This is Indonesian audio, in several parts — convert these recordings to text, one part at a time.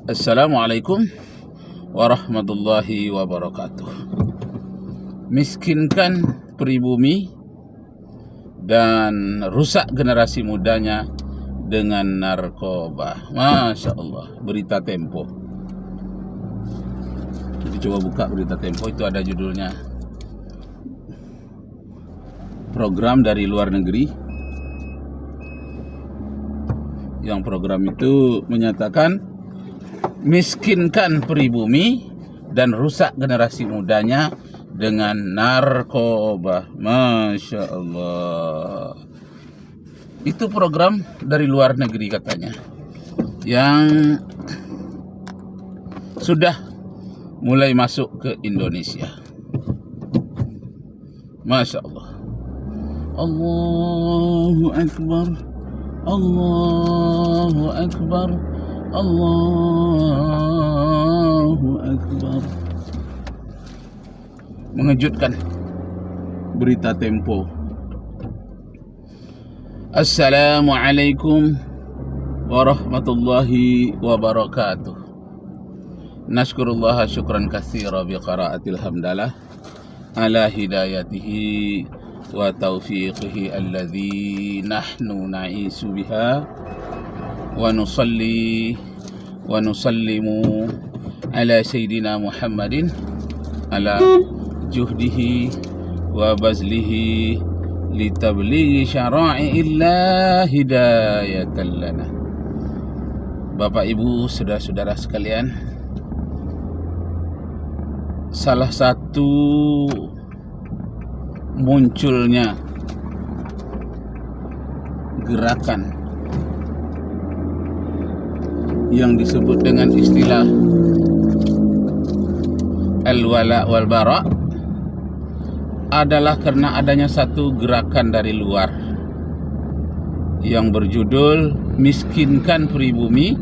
Assalamualaikum warahmatullahi wabarakatuh. Miskinkan pribumi dan rusak generasi mudanya dengan narkoba. Masya Allah, berita Tempo. Jadi coba buka berita Tempo, itu ada judulnya. Program dari luar negeri. Yang program itu menyatakan miskinkan pribumi dan rusak generasi mudanya dengan narkoba. Masya Allah. Itu program dari luar negeri katanya, yang sudah mulai masuk ke Indonesia. Masya Allah. Allahu Akbar, Allahu Akbar, Allahu Akbar. Mengejutkan berita Tempo. Assalamualaikum warahmatullahi wabarakatuh. Nashkurullah syukran katsira bi qiraatil hamdalah ala hidayatihi wa taufiqihi alladzi nahnu na'isu biha wa nusalli wa nusallimu ala sayyidina Muhammadin ala juhdihi wa bazlihi litablighi syara'i'illah hidayatan lana. Bapak Ibu, saudara-saudara sekalian, salah satu munculnya gerakan yang disebut dengan istilah al-wala wal bara adalah karena adanya satu gerakan dari luar yang berjudul miskinkan pribumi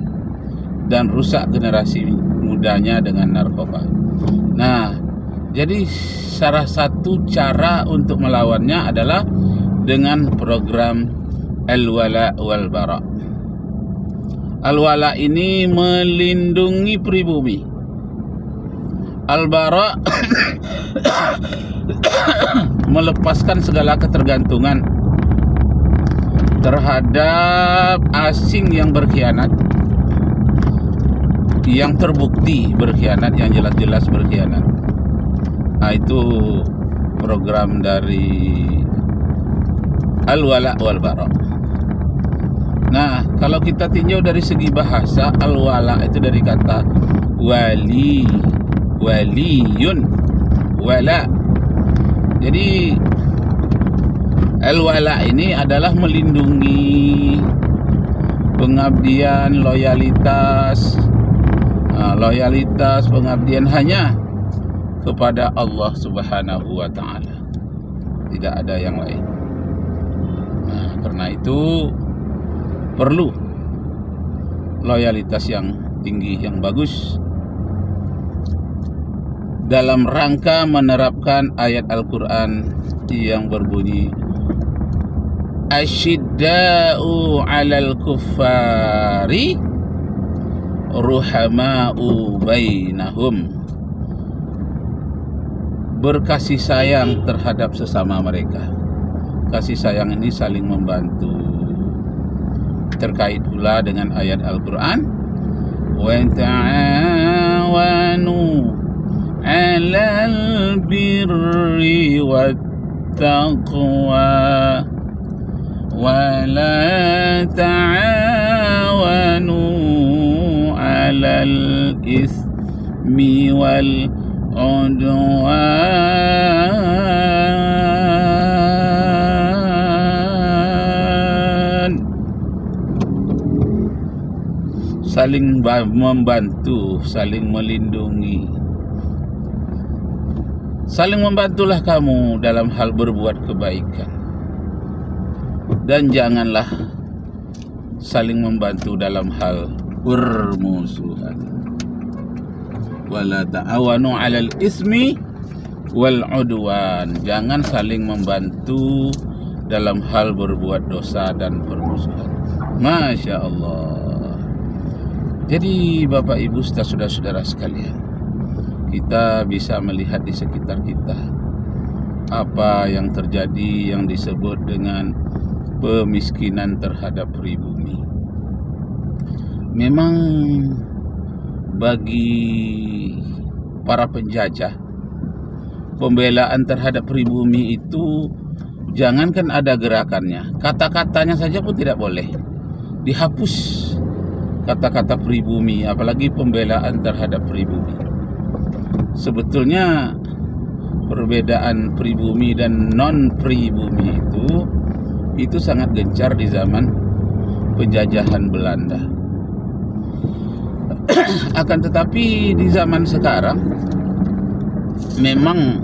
dan rusak generasi mudanya dengan narkoba. Nah, jadi salah satu cara untuk melawannya adalah dengan program al-wala wal bara. Al-wala ini melindungi pribumi. Al-bara melepaskan segala ketergantungan terhadap asing yang berkhianat, yang terbukti berkhianat, yang jelas-jelas berkhianat. Nah, itu program dari al-wala wal bara. Nah, kalau kita tinjau dari segi bahasa, al-wala itu dari kata wali, waliyun, wala. Jadi al-wala ini adalah melindungi, pengabdian, loyalitas, pengabdian hanya kepada Allah Subhanahu wa ta'ala. Tidak ada yang lain. Nah, karena itu perlu loyalitas yang tinggi, yang bagus dalam rangka menerapkan ayat Al-Quran yang berbunyi asyidda'u 'alal kuffari ruhama'u bainahum, berkasih sayang terhadap sesama mereka. Kasih sayang ini saling membantu. Terkait pula dengan ayat Al-Quran, wa ta'awanu 'alal birri wat taqwa wa la ta'awanu 'alal ismi wal udwan. Saling membantu, saling melindungi. Saling membantulah kamu dalam hal berbuat kebaikan, dan janganlah saling membantu dalam hal bermusuhan. Wala ta'awanu 'alal ismi wal udwan. Jangan saling membantu dalam hal berbuat dosa dan permusuhan. Masya Allah. Jadi Bapak Ibu saudara-saudara sekalian, kita bisa melihat di sekitar kita apa yang terjadi yang disebut dengan pemiskinan terhadap pribumi. Memang bagi para penjajah, pembelaan terhadap pribumi itu jangankan ada gerakannya, kata-katanya saja pun tidak boleh. Dihapus kata-kata pribumi, apalagi pembelaan terhadap pribumi. Sebetulnya perbedaan pribumi dan non-pribumi itu sangat gencar di zaman penjajahan Belanda. Akan tetapi di zaman sekarang memang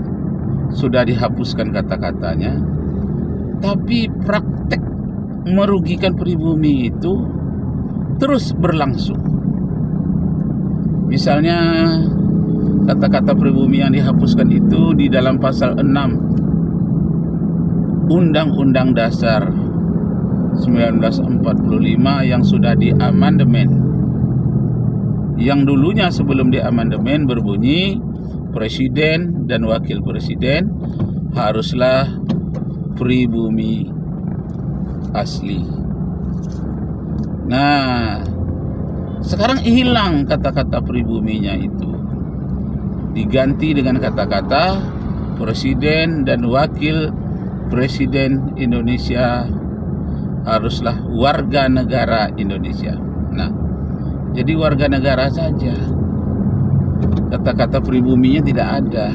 sudah dihapuskan kata-katanya, tapi praktek merugikan pribumi itu terus berlangsung. Misalnya kata-kata pribumi yang dihapuskan itu di dalam pasal 6 Undang-Undang Dasar 1945 yang sudah diamandemen. Yang dulunya sebelum diamandemen berbunyi presiden dan wakil presiden haruslah pribumi asli. Nah, sekarang hilang kata-kata pribuminya itu, diganti dengan kata-kata presiden dan wakil presiden Indonesia haruslah warga negara Indonesia. Nah, jadi warga negara saja, kata-kata pribuminya tidak ada.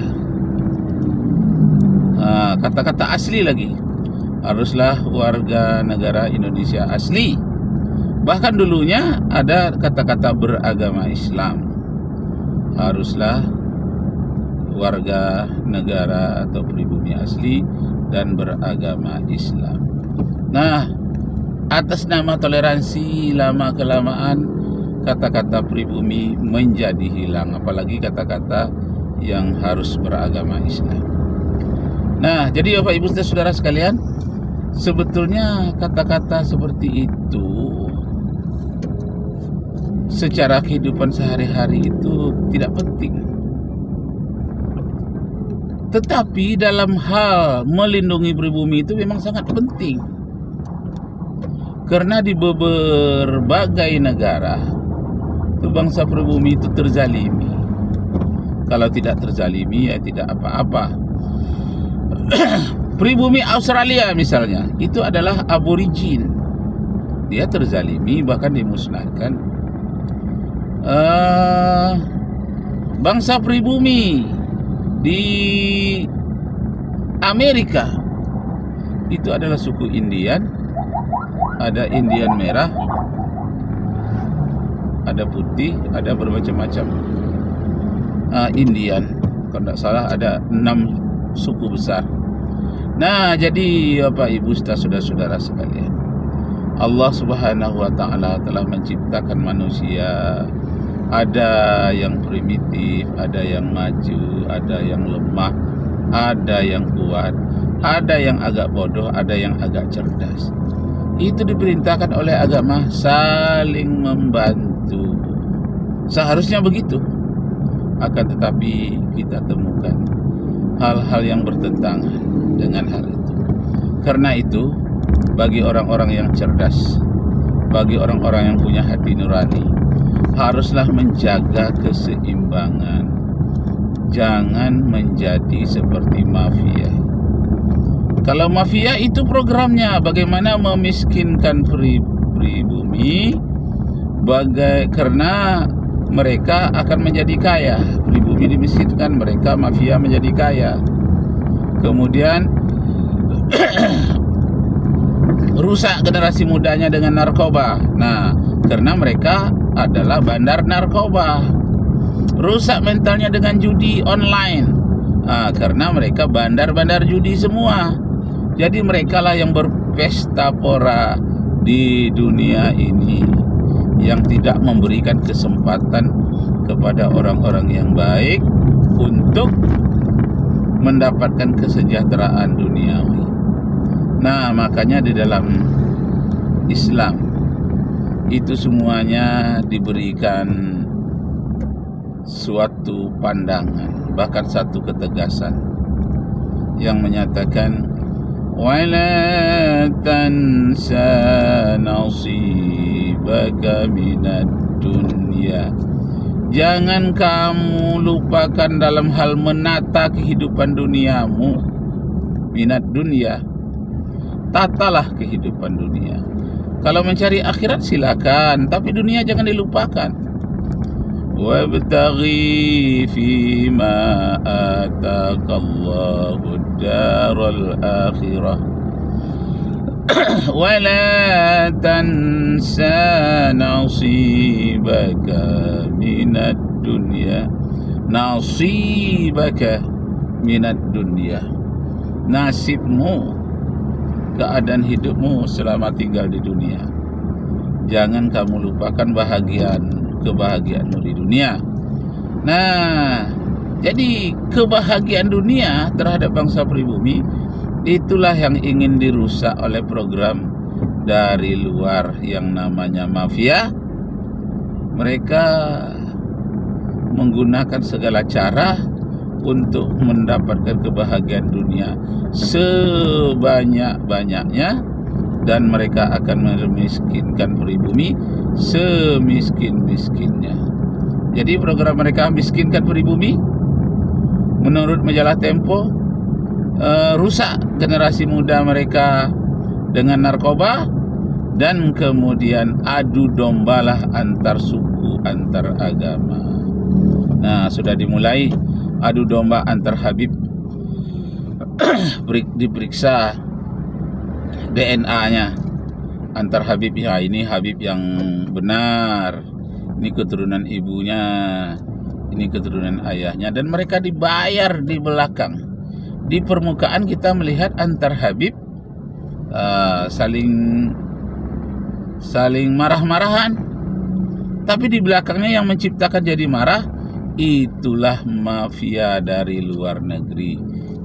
Kata-kata asli lagi, haruslah warga negara Indonesia asli. Bahkan dulunya ada kata-kata beragama Islam, haruslah warga negara atau pribumi asli dan beragama Islam. Nah, atas nama toleransi, lama-kelamaan kata-kata pribumi menjadi hilang, apalagi kata-kata yang harus beragama Islam. Nah, jadi Bapak Ibu saudara sekalian, sebetulnya kata-kata seperti itu secara kehidupan sehari-hari itu tidak penting. Tetapi dalam hal melindungi pribumi itu memang sangat penting. Karena di berbagai negara bangsa pribumi itu terzalimi. Kalau tidak terzalimi ya tidak apa-apa. Pribumi Australia misalnya, itu adalah aborigin. Dia terzalimi, bahkan dimusnahkan. Bangsa pribumi di Amerika itu adalah suku Indian. Ada Indian merah, ada putih, ada bermacam-macam Indian. Kalau tidak salah ada 6 suku besar. Nah, jadi Bapak Ibu saudara-saudara sekalian, Allah Subhanahu wa taala telah menciptakan manusia. Ada yang primitif, ada yang maju, ada yang lemah, ada yang kuat, ada yang agak bodoh, ada yang agak cerdas. Itu diperintahkan oleh agama saling membantu. Seharusnya begitu. Akan tetapi kita temukan hal-hal yang bertentangan dengan hal itu. Karena itu, bagi orang-orang yang cerdas, bagi orang-orang yang punya hati nurani, haruslah menjaga keseimbangan. Jangan menjadi seperti mafia. Kalau mafia itu programnya bagaimana memiskinkan pribumi, karena mereka akan menjadi kaya. Pribumi dimiskinkan, mereka mafia menjadi kaya. Kemudian rusak generasi mudanya dengan narkoba. Nah, karena mereka adalah bandar narkoba. Rusak mentalnya dengan judi online. Karena mereka bandar-bandar judi semua. Jadi merekalah yang berpesta pora di dunia ini, yang tidak memberikan kesempatan kepada orang-orang yang baik untuk mendapatkan kesejahteraan duniawi. Nah, makanya di dalam Islam itu semuanya diberikan suatu pandangan, bahkan satu ketegasan yang menyatakan wala tansa nasibaka minad dunya. Jangan kamu lupakan dalam hal menata kehidupan duniamu. Minat dunia, tatalah kehidupan dunia. Kalau mencari akhirat silakan, tapi dunia jangan dilupakan. Wabtaghi fima ataqallahu daral akhirah wala tansa nasibaka minad dunya. Nasibaka minad dunya, nasibmu, keadaan hidupmu selama tinggal di dunia. Jangan kamu lupakan kebahagiaanmu di dunia. Nah, jadi kebahagiaan dunia terhadap bangsa pribumi itulah yang ingin dirusak oleh program dari luar yang namanya mafia. Mereka menggunakan segala cara untuk mendapatkan kebahagiaan dunia sebanyak-banyaknya, dan mereka akan memiskinkan pribumi semiskin-miskinnya. Jadi program mereka miskinkan pribumi menurut majalah Tempo, rusak generasi muda mereka dengan narkoba, dan kemudian adu dombalah antar suku, antar agama. Nah, sudah dimulai adu domba antar Habib. Diperiksa DNA-nya antar Habib. Ya, ini Habib yang benar, ini keturunan ibunya, ini keturunan ayahnya, dan mereka dibayar di belakang. Di permukaan kita melihat antar Habib saling marah-marahan, tapi di belakangnya yang menciptakan jadi marah itulah mafia dari luar negeri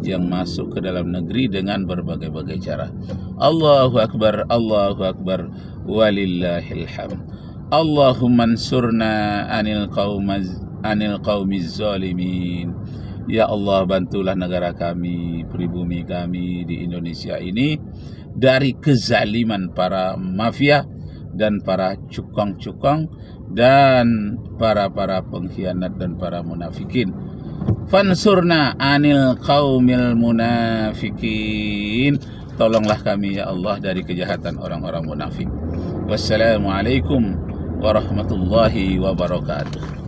yang masuk ke dalam negeri dengan berbagai-bagai cara. Allahu Akbar, Allahu Akbar, walillahil hamd. Allahumma ansurna anil qaumiz zalimin. Ya Allah, bantulah negara kami, pribumi kami di Indonesia ini dari kezaliman para mafia dan para cukong-cukong dan para pengkhianat dan para munafikin. Fansurna anil qaumil munafikin. Tolonglah kami ya Allah dari kejahatan orang-orang munafik. Wassalamualaikum warahmatullahi wabarakatuh.